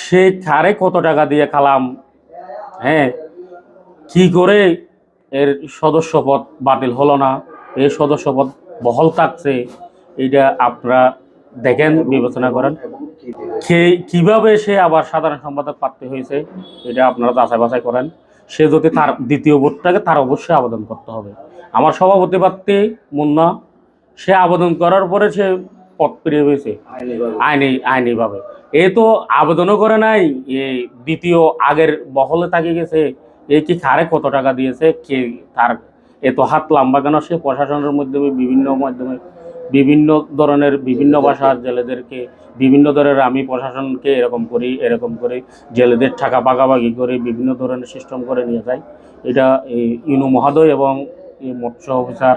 সে কারে কত টাকা দিয়ে খালাম, হ্যাঁ, কি করে এর সদস্যপদ বাতিল হলো না, এই সদস্যপদ বহাল থাকছে, এটা আপনারা দেখেন, বিবেচনা করেন। কিভাবে সে আবার সাধারণ সম্পাদক প্রার্থী হয়েছে, এটা আপনারা যাচাই বাছাই করেন। সে যদি তার দ্বিতীয় ভোটটাকে তার অবশ্যই আবেদন করতে হবে। আমার সভাপতি প্রার্থী মুন্না, সে আবেদন করার পরে সে পদ পেরিয়ে হয়েছে আইনিভাবে। এ তো আবেদনও করে নাই, এ দ্বিতীয় আগের বহলে থাকে গেছে। এ কি কারে কত টাকা দিয়েছে, কে তার এত হাত লম্বা কেন? সে প্রশাসনের মাধ্যমে বিভিন্ন ধরনের বিভিন্ন ভাষার জেলেদেরকে বিভিন্ন ধরনের, আমি প্রশাসনকে এরকম করি জেলেদের টাকা ভাগাভাগি করে বিভিন্ন ধরনের সিস্টেম করে নিয়ে যায়। এটা ইউনো মহোদয় এবং মৎস্য অফিসার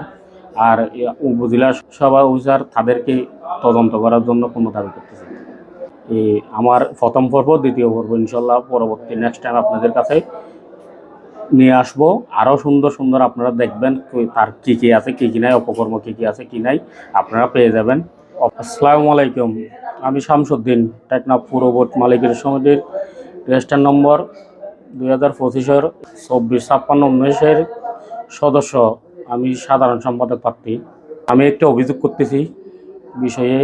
আর উপজেলা সভা অফিসার তাদেরকে তদন্ত করার জন্য কোনো দাবি করতেছে। আমার প্রথম পর্ব, দ্বিতীয় পর্ব ইনশাল্লাহ পরবর্তী নেক্সট টাইম আপনাদের কাছে নিয়ে আসবো। আরও সুন্দর সুন্দর আপনারা দেখবেন তার কী কী আছে, কী কী নাই, অপকর্ম কী কী আছে কী নাই, আপনারা পেয়ে যাবেন। আসসালামু আলাইকুম, আমি শামসুদ্দিন, টেকনাফ পুর ভোট মালিকের সমিতির রেজিস্টার নম্বর 2025-এর 24-56-19-এর সদস্য। আমি সাধারণ সম্পাদক প্রার্থী। আমি একটা অভিযোগ করতেছি বিষয়ে।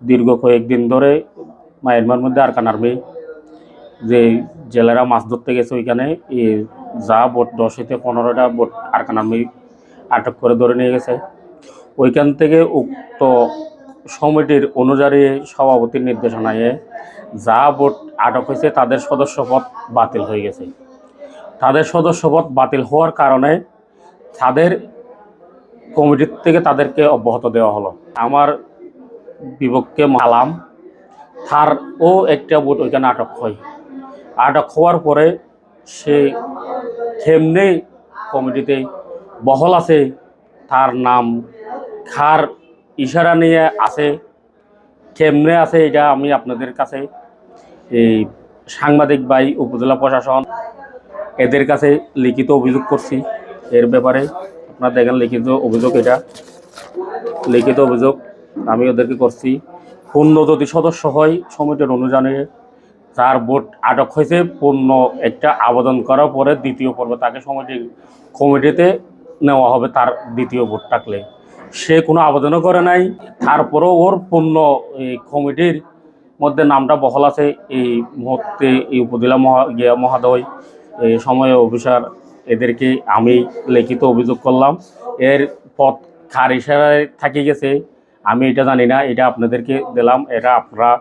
দীর্ঘ কয়েকদিন ধরে মায়ানমার মধ্যে আরাকান আর্মি যে জেলেরা মাছ ধরতে গেছে, ওইখানে যা বোট 10-15টা বোট আরাকান আর্মি আটক করে ধরে নিয়ে গেছে। ওইখান থেকে উক্ত সমিতির অনুযায়ী সভাপতির নির্দেশনায় যা বোট আটক হয়েছে তাদের সদস্যপদ বাতিল হয়ে গেছে। তাদের সদস্যপদ বাতিল হওয়ার কারণে তাদের কমিটির থেকে তাদেরকে অব্যাহত দেওয়া হলো। আমার বিপক্ষে মালাম তার ও একটা বোট ওইখানে আটক হয়। আটক হওয়ার পরে সে কেমনে কমিটিতে বহল আছে, তার নাম খার ইশারা নিয়ে আছে, কেমনে আছে, এটা আমি আপনাদের কাছে এই সাংবাদিক ভাই, উপজেলা প্রশাসন, এদের কাছে লিখিত অভিযোগ করছি। এর ব্যাপারে আপনারা দেখেন লিখিত অভিযোগ, এটা লিখিত অভিযোগ আমি ওদেরকে করছি। পূর্ণ যদি সদস্য হয় সমিতির অনুযায়ী, যার ভোট আটক হয়েছে, পূর্ণ একটা আবেদন করার পরে দ্বিতীয় পর্বে তাকে কমিটিতে নেওয়া হবে। তার দ্বিতীয় ভোট থাকলে সে কোনো আবেদনও করে নাই, তারপরেও ওর পূর্ণ এই কমিটির মধ্যে নামটা বহাল আছে। এই মুহূর্তে এই উপজেলা মহোদয়, এই সময় অফিসার, এদেরকে আমি লিখিত অভিযোগ করলাম। এর পথ কার ইশারায় থাকি গেছে আমি এটা জানি না, এটা আপনাদেরকে দিলাম। এটা আপনারা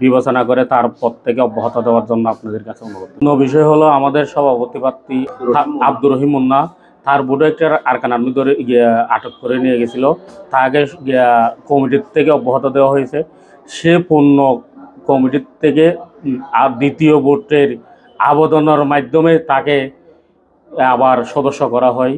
বিবেচনা করে তার পদ থেকে অব্যাহত দেওয়ার জন্য আপনাদের কাছে অনুরোধ। অন্য বিষয় হলো আমাদের সভাপতি প্রার্থী আব্দুর রহিম মুন্না, তার বুড়ো একটা আরাকান আর্মি ধরে আটক করে নিয়ে গেছিল, তাকে কমিটির থেকে অব্যাহত দেওয়া হয়েছে। সে পূর্ণ কমিটির থেকে আর দ্বিতীয় ভোটের আবেদনের মাধ্যমে তাকে আবার সদস্য করা হয়।